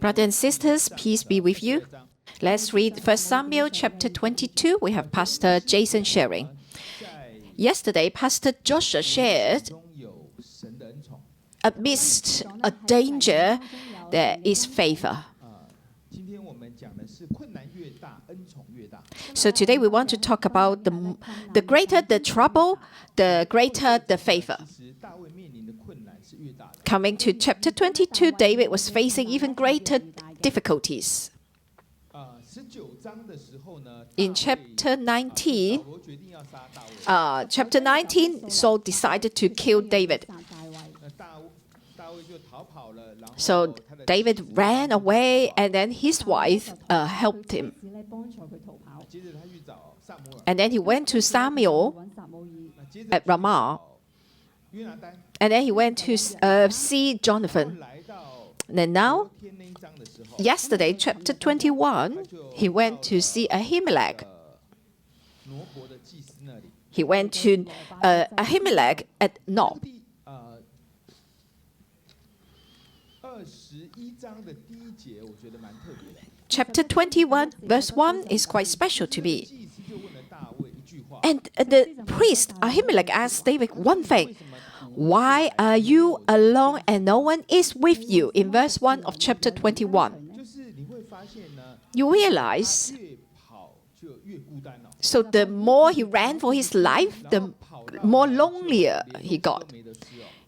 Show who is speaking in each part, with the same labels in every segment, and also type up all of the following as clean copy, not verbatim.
Speaker 1: Brothers and sisters, peace be with you. Let's read 1 Samuel chapter 22. We have Pastor Jason sharing. Yesterday, Pastor Joshua shared, amidst a danger, there is favor. So today we want to talk about the greater the trouble, the greater the favor. Coming to chapter 22, David was facing even greater difficulties. In chapter 19, Saul decided to kill David. So David ran away, and then his wife helped him. And then he went to Samuel at Ramah. And then he went to see Jonathan. And now, yesterday, chapter 21, he went to see Ahimelech. He went to Ahimelech at Nob. Chapter 21, verse 1 is quite special to me. And the priest Ahimelech asked David one thing. Why are you alone and no one is with you? In verse 1 of chapter 21. You realize, so the more he ran for his life, the more lonelier he got.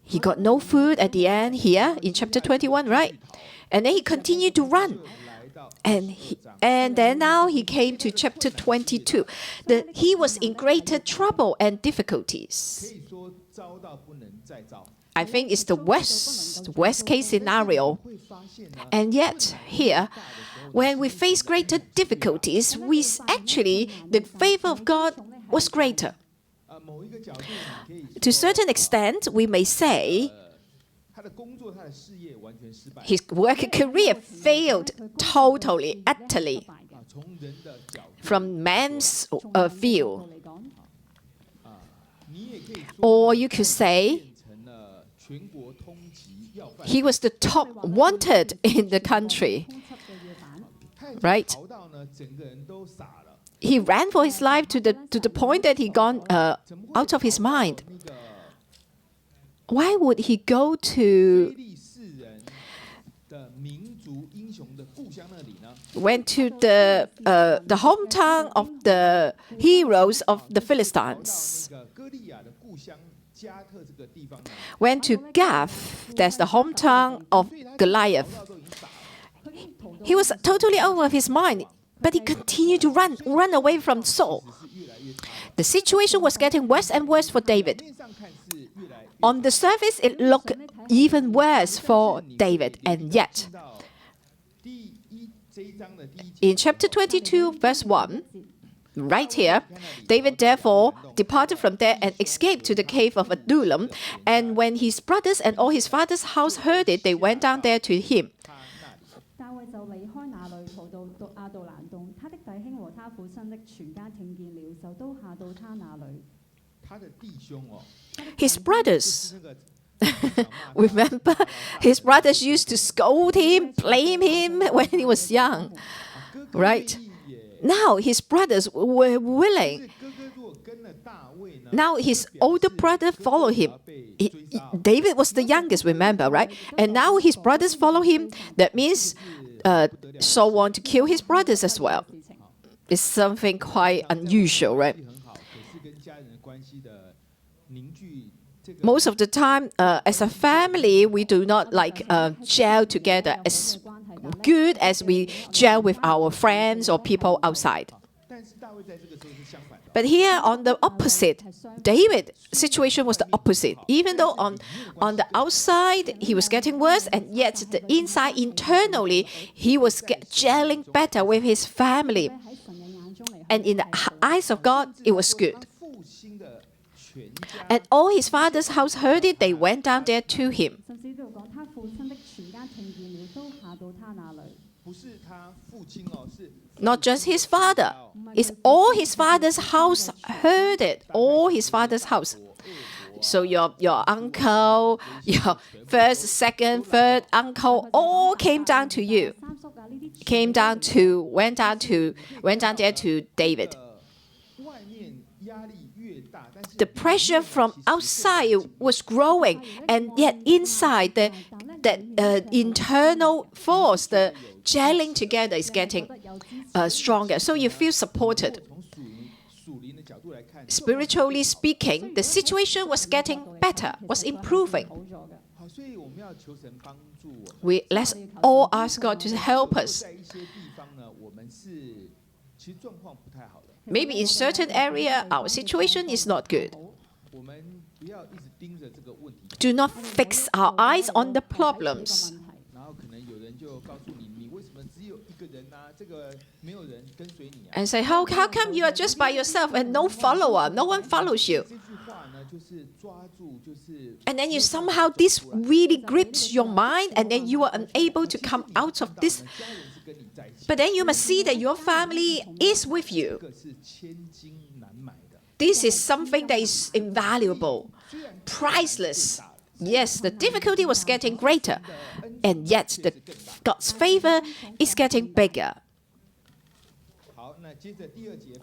Speaker 1: He got no food at the end here in chapter 21, right? And then he continued to run. And then now he came to chapter 22. He was in greater trouble and difficulties. I think it's the worst case scenario. And yet, here, when we face greater difficulties, the favor of God was greater. To a certain extent, we may say, his work career failed totally, utterly, from man's view. Or you could say, he was the top wanted in the country, right? He ran for his life to the point that he gone out of his mind. Why would he go went to the hometown of the heroes of the Philistines? Went to Gath, that's the hometown of Goliath. He was totally out of his mind, but he continued to run away from Saul. The situation was getting worse and worse for David. On the surface, it looked even worse for David, and yet, in chapter 22, verse 1, right here, David therefore departed from there and escaped to the cave of Adullam. And when his brothers and all his father's house heard it, they went down there to him. His brothers, remember, his brothers used to scold him, blame him when he was young, right? Now his brothers were willing. Now his older brother followed him. David was the youngest, remember, right? And now his brothers follow him. That means Saul wanted to kill his brothers as well. It's something quite unusual, right? Most of the time, as a family, we do not gel together as good as we gel with our friends or people outside. But here on the opposite, David's situation was the opposite. Even though on the outside he was getting worse, and yet the inside, internally, he was gelling better with his family. And in the eyes of God, it was good. And all his father's house heard it, they went down there to him. Not just his father, it's all his father's house heard it. All his father's house. So your uncle, your first, second, third uncle all came down to you. Went down there to David. The pressure from outside was growing, and yet inside the internal force, the gelling together is getting stronger. So you feel supported. Spiritually speaking, the situation was getting better, was improving. Let's all ask God to help us. Maybe in certain area, our situation is not good. Do not fix our eyes on the problems. And say, how come you are just by yourself and no follower, no one follows you? And then somehow this really grips your mind, and then you are unable to come out of this. But then you must see that your family is with you. This is something that is invaluable, priceless. Yes, the difficulty was getting greater, and yet God's favor is getting bigger.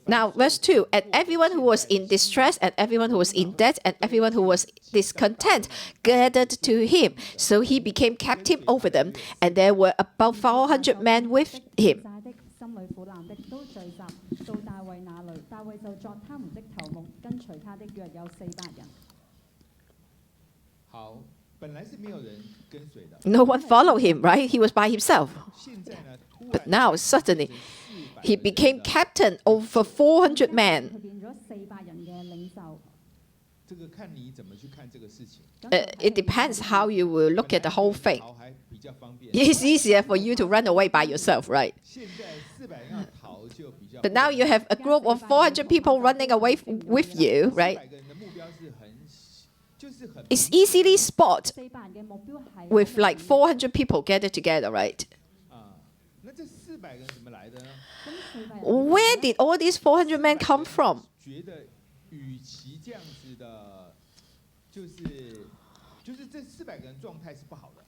Speaker 1: Now, verse 2, and everyone who was in distress, and everyone who was in debt, and everyone who was discontent gathered to him. So he became captive over them, and there were about 400 men with him. No one followed him, right? He was by himself. But now, suddenly, he became captain over 400 men. It depends how you will look at the whole thing. It's easier for you to run away by yourself, right? But now you have a group of 400 people running away with you, right? It's easily spot with like 400 people gathered together, right? Where did all these 400 men come from?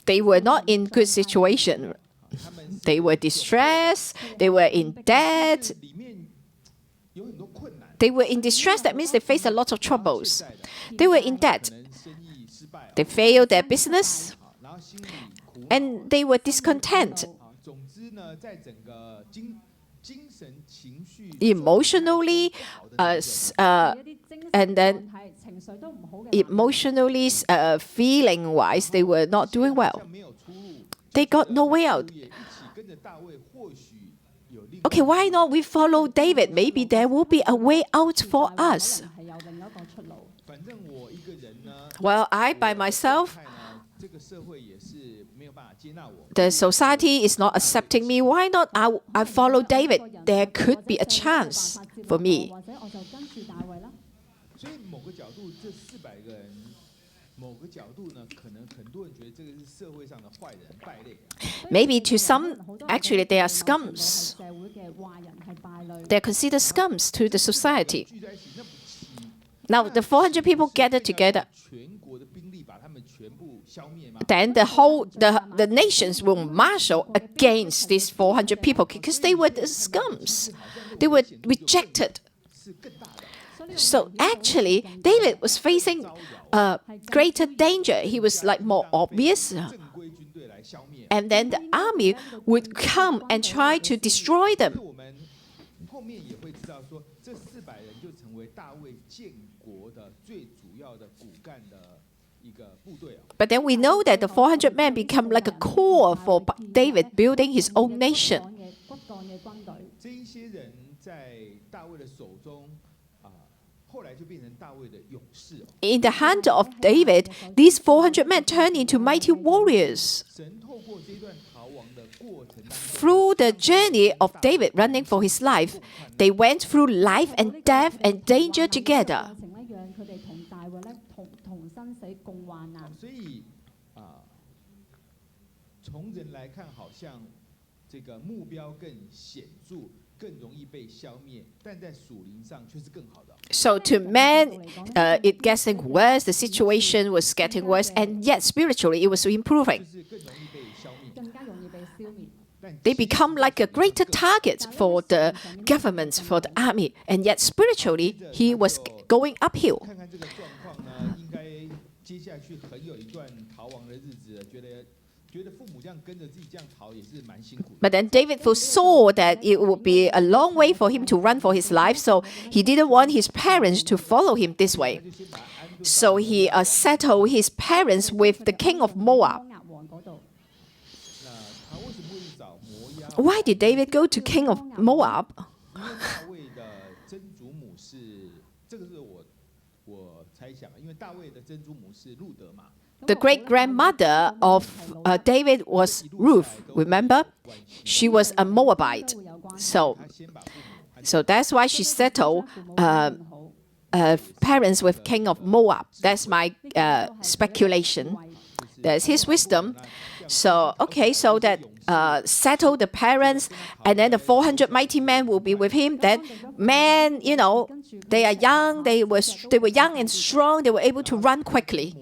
Speaker 1: They were not in good situation. They were distressed. They were in debt. They were in distress. That means they faced a lot of troubles. They were in debt. They failed their business. And they were discontent. Emotionally, and then emotionally, feeling-wise, they were not doing well. They got no way out. Okay, why not we follow David? Maybe there will be a way out for us. Well, I by myself, the society is not accepting me. Why not I follow David? There could be a chance for me. Maybe to some, actually, they are scums. They are considered scums to the society. Now, the 400 people gathered together. Then the nations will marshal against these 400 people because they were the scums. They were rejected. So actually, David was facing greater danger. He was like more obvious. And then the army would come and try to destroy them. But then we know that the 400 men become like a core for David building his own nation. In the hand of David, these 400 men turned into mighty warriors. Through the journey of David running for his life, they went through life and death and danger together. So to man, it getting worse. The situation was getting worse, and yet spiritually it was improving. They become like a greater target for the government, for the army, and yet spiritually he was going uphill. But then David foresaw that it would be a long way for him to run for his life, so he didn't want his parents to follow him this way. So he settled his parents with the king of Moab. Why did David go to king of Moab? The great-grandmother of David was Ruth, remember? She was a Moabite. So that's why she settled parents with king of Moab. That's my speculation. That's his wisdom. So that settle the parents, and then the 400 mighty men will be with him. Then men, they are young. They were young and strong. They were able to run quickly.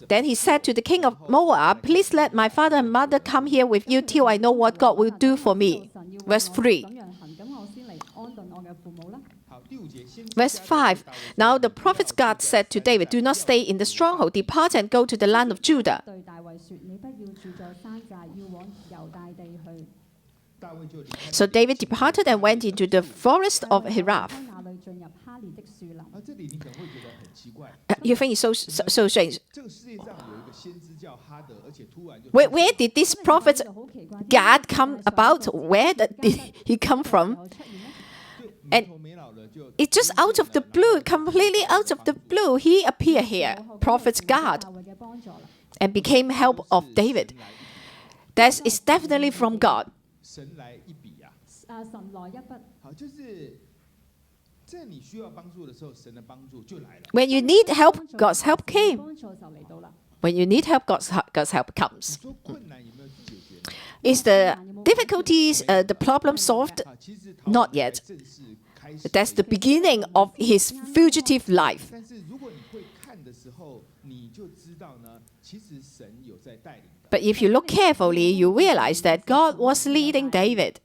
Speaker 1: Then he said to the king of Moab, "Please let my father and mother come here with you till I know what God will do for me." Verse 3. Verse 5. Now the prophet God said to David, "Do not stay in the stronghold. Depart and go to the land of Judah." So David departed and went into the forest of Hirath. You think it's so strange? Where did this prophet God come about? Where did he come from? And it's just out of the blue, completely out of the blue, he appeared here, prophet God, and became help of David. That is definitely from God. When you need help, God's help came. When you need help, God's help comes. Is the difficulties, the problem solved? Not yet. That's the beginning of his fugitive life. But if you look carefully, you realize that God was leading David.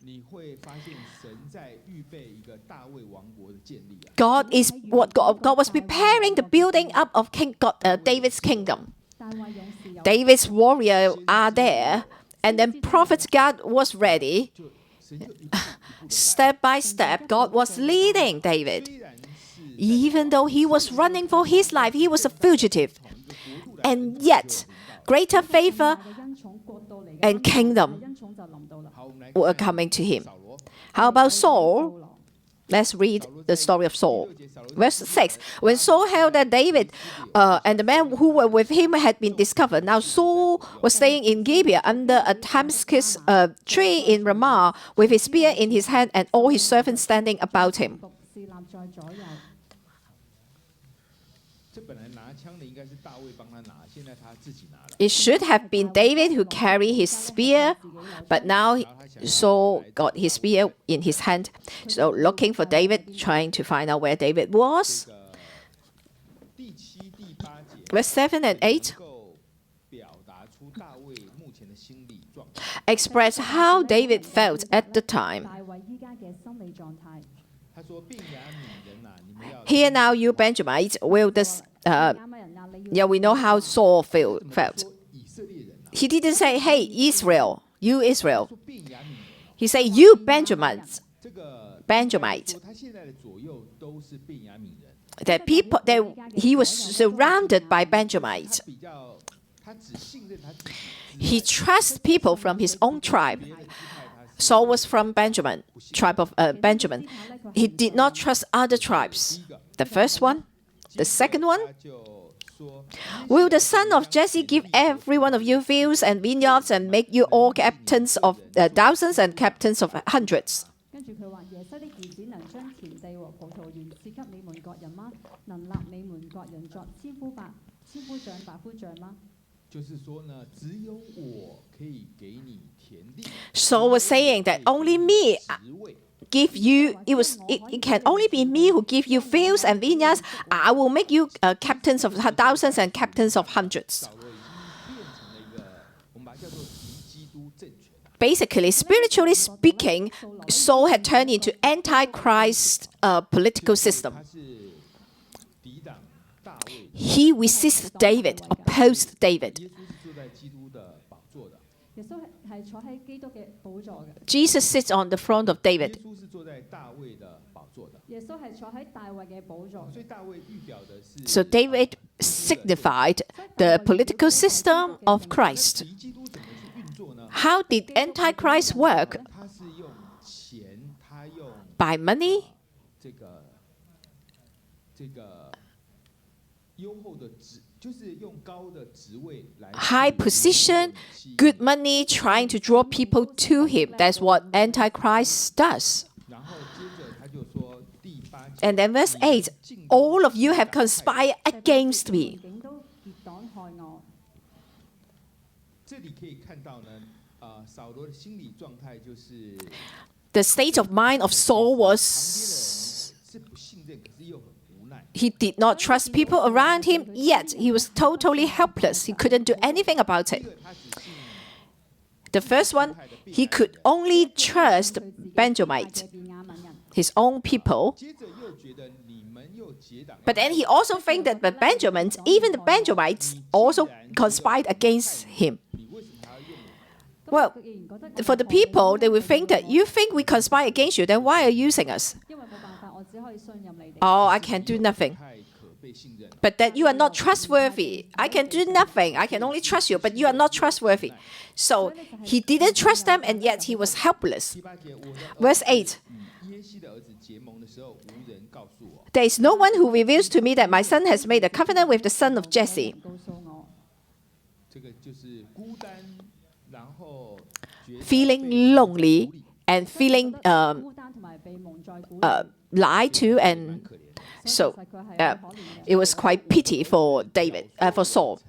Speaker 1: God was preparing the building up of David's kingdom. David's warriors are there, and then prophet God was ready. Step by step, God was leading David. Even though he was running for his life, he was a fugitive. And yet, greater favor and kingdom were coming to him. How about Saul? Let's read the story of Saul. Verse 6. When Saul heard that David and the men who were with him had been discovered, now Saul was staying in Gibeah under a Damascus tree in Ramah with his spear in his hand and all his servants standing about him. It should have been David who carried his spear, but now Saul got his spear in his hand. So looking for David, trying to find out where David was. Verse 7 and 8 express how David felt at the time. Here now, you Benjamites, will this... we know how Saul felt. He didn't say, "Hey, Israel, you Israel." He said, "You Benjamites." That people, he was surrounded by Benjamites. He trusts people from his own tribe. Saul was from Benjamin, tribe of Benjamin. He did not trust other tribes. The first one, the second one. Will the son of Jesse give every one of you fields and vineyards and make you all captains of thousands and captains of hundreds? Saul was saying that only me give you, it can only be me who give you fields and vineyards. I will make you captains of thousands and captains of hundreds. Basically, spiritually speaking, Saul had turned into antichrist political system. He resisted David, opposed David. Jesus sits on the throne of David. So David signified the political system of Christ. How did Antichrist work? By money? High position, good money, trying to draw people to him. That's what Antichrist does. And then verse 8, all of you have conspired against me. The state of mind of Saul was he did not trust people around him, yet he was totally helpless. He couldn't do anything about it. The first one, he could only trust Benjamite, his own people. But then he also thinks that even the Benjamites also conspired against him. Well, for the people, they would think that you think we conspire against you, then why are you using us? Oh, I can do nothing. But that you are not trustworthy. I can do nothing. I can only trust you, but you are not trustworthy. So he didn't trust them, and yet he was helpless. Verse 8. There is no one who reveals to me that my son has made a covenant with the son of Jesse. Feeling lonely and feeling lied to, and so it was quite pity for for Saul.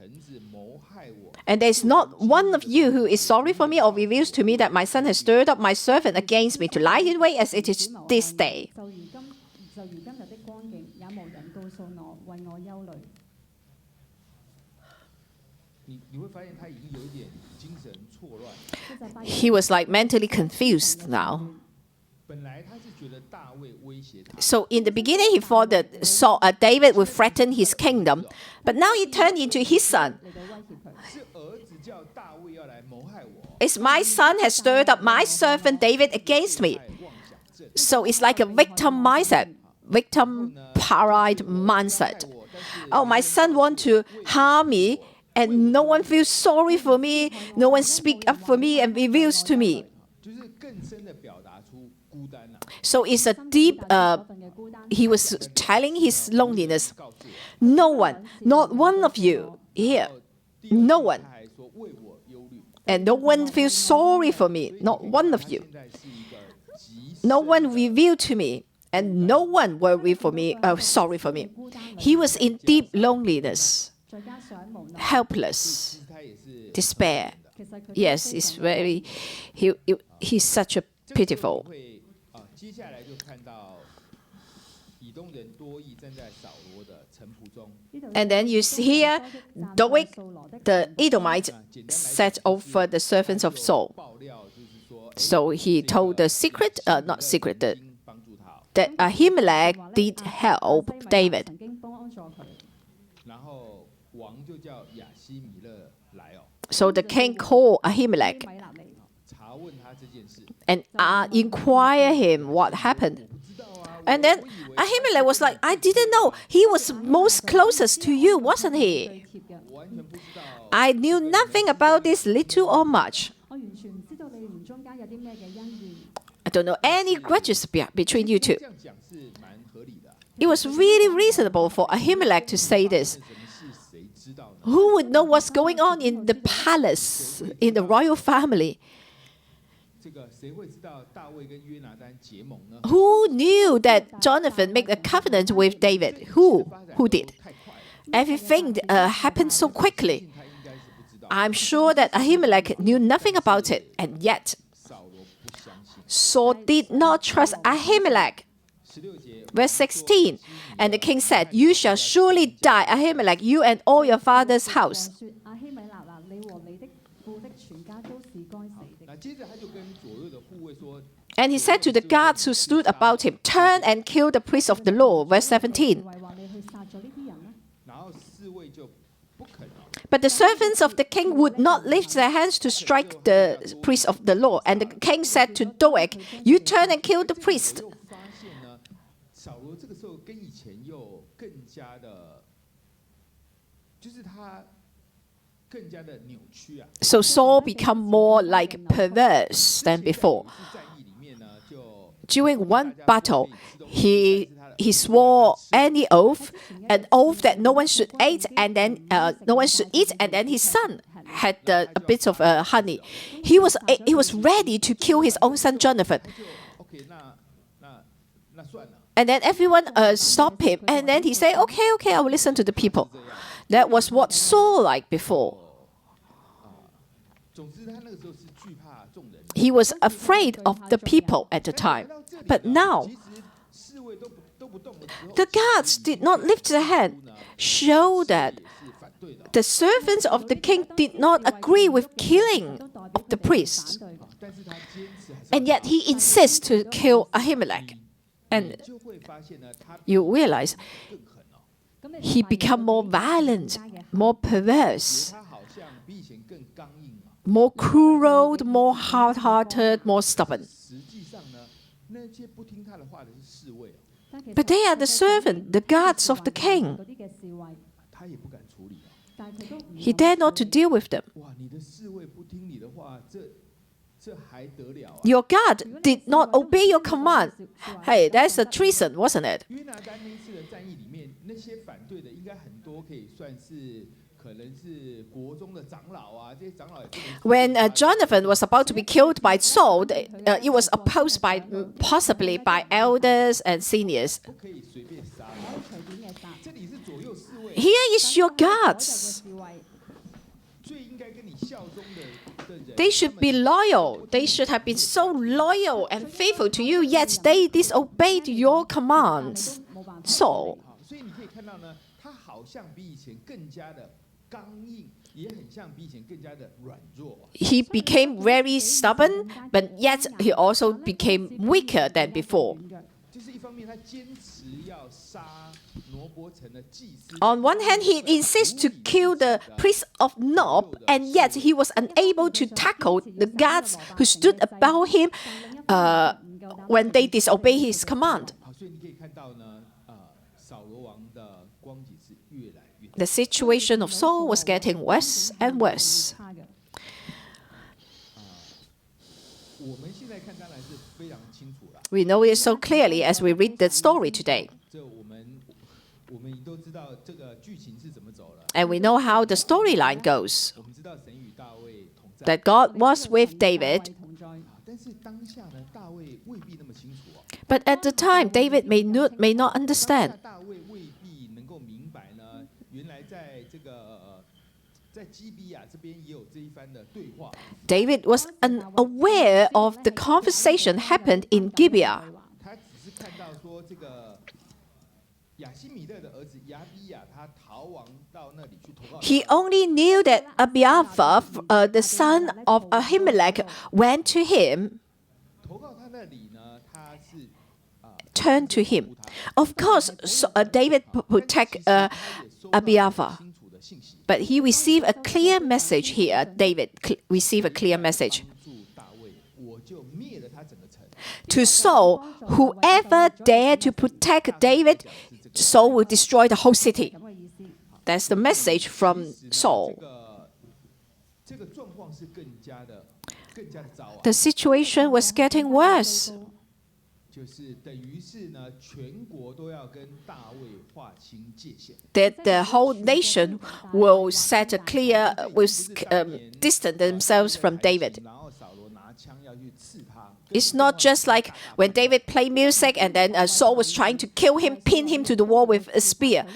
Speaker 1: And there is not one of you who is sorry for me or reveals to me that my son has stirred up my servant against me to lie in wait as it is this day. He was like mentally confused now. So in the beginning, he thought that David would threaten his kingdom, but now he turned into his son. It's my son has stirred up my servant David against me. So it's like a victim mindset, victim pride mindset. Oh, my son wants to harm me, and no one feels sorry for me, no one speaks up for me and reveals to me. So it's a deep, he was telling his loneliness. No one, not one of you here, no one. And no one feels sorry for me, not one of you. No one revealed to me, and no one worried for me, sorry for me. He was in deep loneliness, helpless, despair. Yes, it's very, he's such a pitiful. And then you see here, Doeg, the Edomite, set over the servants of Saul. So he told the secret, not secret, that Ahimelech did help David. So the king called Ahimelech and inquire him what happened. And then Ahimelech was like, I didn't know. He was most closest to you, wasn't he? I knew nothing about this, little or much. I don't know any grudges between you two. It was really reasonable for Ahimelech to say this. Who would know what's going on in the palace, in the royal family? Who knew that Jonathan made a covenant with David? Who did? Everything happened so quickly. I'm sure that Ahimelech knew nothing about it, and yet Saul did not trust Ahimelech. Verse 16, and the king said, "You shall surely die, Ahimelech, you and all your father's house." And he said to the guards who stood about him, "Turn and kill the priests of the law." Verse 17. But the servants of the king would not lift their hands to strike the priests of the law. And the king said to Doeg, "You turn and kill the priest." So Saul became more like perverse than before. During one battle, he swore an oath that no one should eat, and then his son had a bit of honey. He was ready to kill his own son Jonathan. And then everyone stopped him, and then he said, "Okay, I will listen to the people." That was what Saul liked before. He was afraid of the people at the time. But now, the guards did not lift their hand, show that the servants of the king did not agree with killing of the priests. And yet he insists to kill Ahimelech. And you realize he became more violent, more perverse, more cruel, more hard-hearted, more stubborn. But they are the servants, the guards of the king. He dared not to deal with them. Your guard did not obey your command. Hey, that's a treason, wasn't it? When Jonathan was about to be killed by Saul, it was opposed possibly by elders and seniors. Here is your guards. They should be loyal. They should have been so loyal and faithful to you, yet they disobeyed your commands. So, he became very stubborn, but yet he also became weaker than before. On one hand, he insists to kill the priest of Nob, and yet he was unable to tackle the guards who stood about him when they disobeyed his command. The situation of Saul was getting worse and worse. We know it so clearly as we read the story today. And we know how the storyline goes. That God was with David. But at the time, David may not understand. David was unaware of the conversation happened in Gibeah. He only knew that Abiathar, the son of Ahimelech, went to him, turned to him. Of course, David protected Abiathar. But he received a clear message here. David received a clear message. To Saul, whoever dared to protect David, Saul will destroy the whole city. That's the message from Saul. The situation was getting worse. That the whole nation will distance themselves from David. It's not just like when David played music and then Saul was trying to kill him, pin him to the wall with a spear.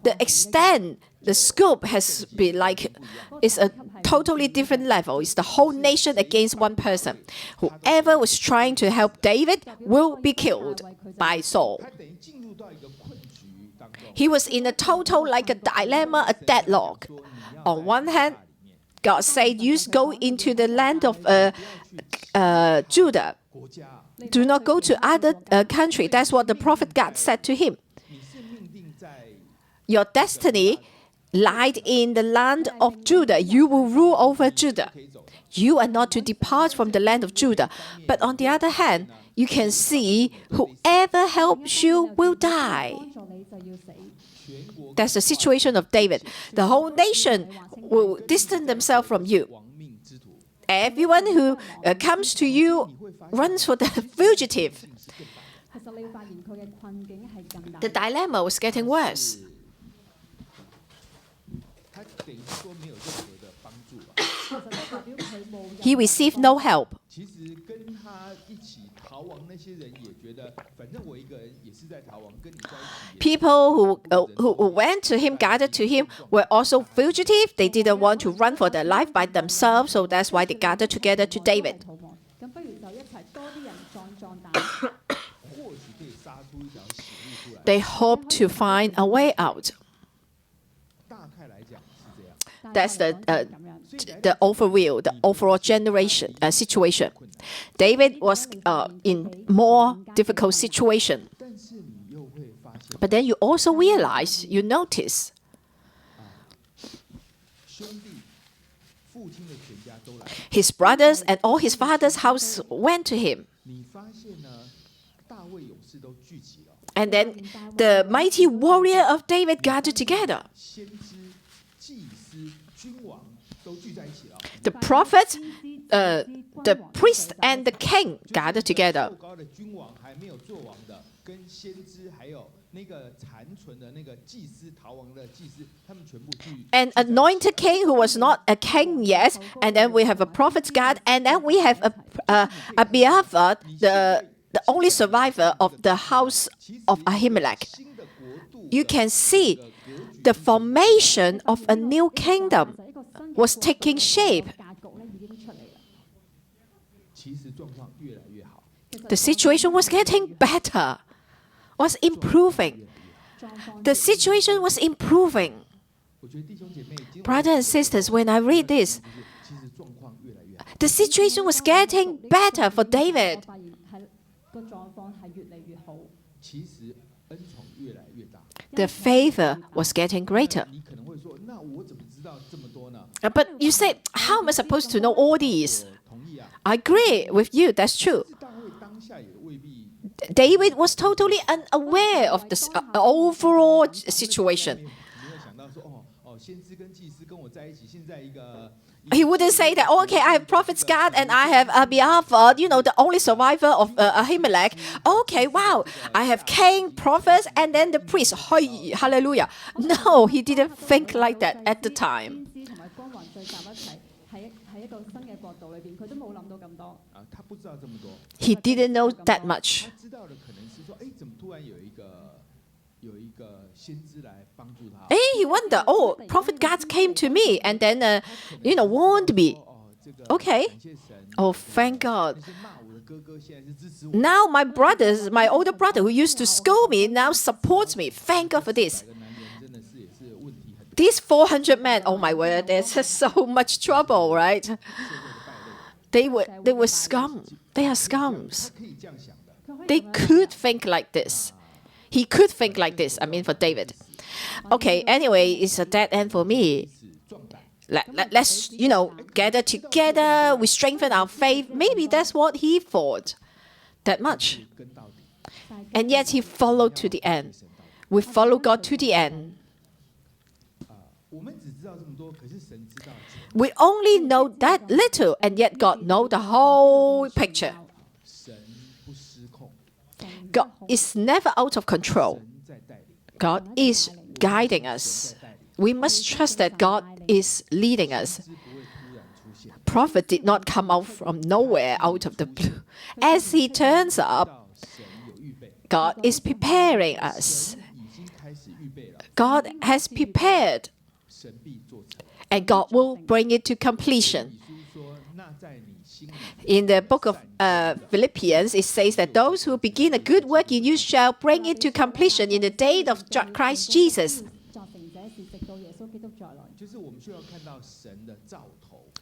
Speaker 1: The extent, the scope has been like, it's a totally different level. It's the whole nation against one person. Whoever was trying to help David will be killed by Saul. He was in a total like a dilemma, a deadlock. On one hand, God said, you go into the land of Judah. Do not go to other country. That's what the prophet God said to him. Your destiny lied in the land of Judah. You will rule over Judah. You are not to depart from the land of Judah. But on the other hand, you can see whoever helps you will die. That's the situation of David. The whole nation will distance themselves from you. Everyone who comes to you runs for the fugitive. The dilemma was getting worse. He received no help. People who went to him, gathered to him, were also fugitive. They didn't want to run for their life by themselves, so that's why they gathered together to David. They hoped to find a way out. That's the overview, the overall situation. David was in more difficult situation. But then you also realize, you notice, his brothers and all his father's house went to him. And then the mighty warrior of David gathered together. The prophet, the priest, and the king gathered together. An anointed king who was not a king yet, and then we have a prophet's guard, and then we have Abiathar, the only survivor of the house of Ahimelech. You can see the formation of a new kingdom was taking shape. The situation was getting better, was improving. The situation was improving. Brothers and sisters, when I read this, the situation was getting better for David. The favor was getting greater. But you say, how am I supposed to know all these? I agree with you, that's true. David was totally unaware of the overall situation. He wouldn't say that, okay, I have prophet's God and I have Abiathar, the only survivor of Ahimelech. Okay, wow, I have king, prophets, and then the priest. Hallelujah. No, he didn't think like that at the time. He didn't know that much. He wondered, prophet God came to me and then, warned me. Okay. Oh, thank God. Now my older brother who used to scold me now supports me. Thank God for this. These 400 men, oh my word, there's just so much trouble, right? They were scum. They are scums. They could think like this. He could think like this, for David. Okay, anyway, it's a dead end for me. Let's, gather together, we strengthen our faith. Maybe that's what he thought. That much. And yet he followed to the end. We follow God to the end. We only know that little, and yet God knows the whole picture. God is never out of control. God is guiding us. We must trust that God is leading us. Prophet did not come out from nowhere, out of the blue. As he turns up, God is preparing us. God has prepared. and God will bring it to completion. In the book of Philippians, it says that those who begin a good work in you shall bring it to completion in the day of Christ Jesus.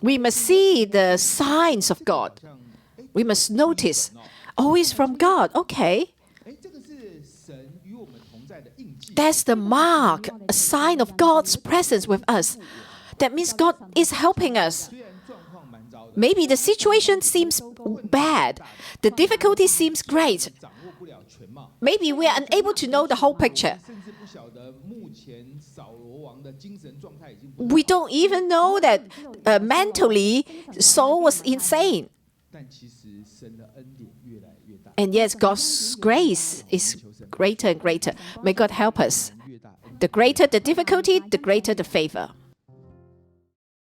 Speaker 1: We must see the signs of God. We must notice, always from God. Okay. That's the mark, a sign of God's presence with us. That means God is helping us. Maybe the situation seems bad. The difficulty seems great. Maybe we are unable to know the whole picture. We don't even know that mentally Saul was insane. And yet God's grace is greater and greater. May God help us. The greater the difficulty, the greater the favor.